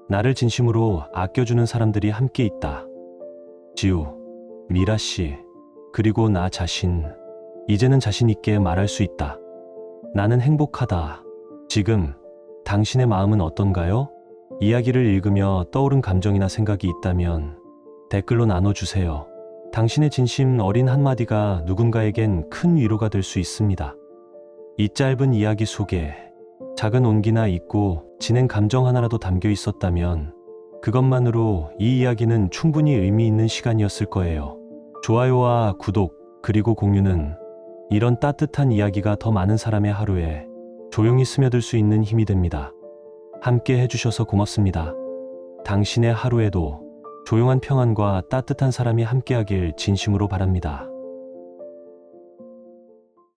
나를 진심으로 아껴주는 사람들이 함께 있다. 지우, 미라 씨, 그리고 나 자신. 이제는 자신 있게 말할 수 있다. 나는 행복하다. 지금 당신의 마음은 어떤가요? 이야기를 읽으며 떠오른 감정이나 생각이 있다면 댓글로 나눠주세요. 당신의 진심 어린 한마디가 누군가에겐 큰 위로가 될 수 있습니다. 이 짧은 이야기 속에 작은 온기나 잊고 지낸 감정 하나라도 담겨 있었다면 그것만으로 이 이야기는 충분히 의미 있는 시간이었을 거예요. 좋아요와 구독, 그리고 공유는 이런 따뜻한 이야기가 더 많은 사람의 하루에 조용히 스며들 수 있는 힘이 됩니다. 함께 해주셔서 고맙습니다. 당신의 하루에도 조용한 평안과 따뜻한 사람이 함께하길 진심으로 바랍니다.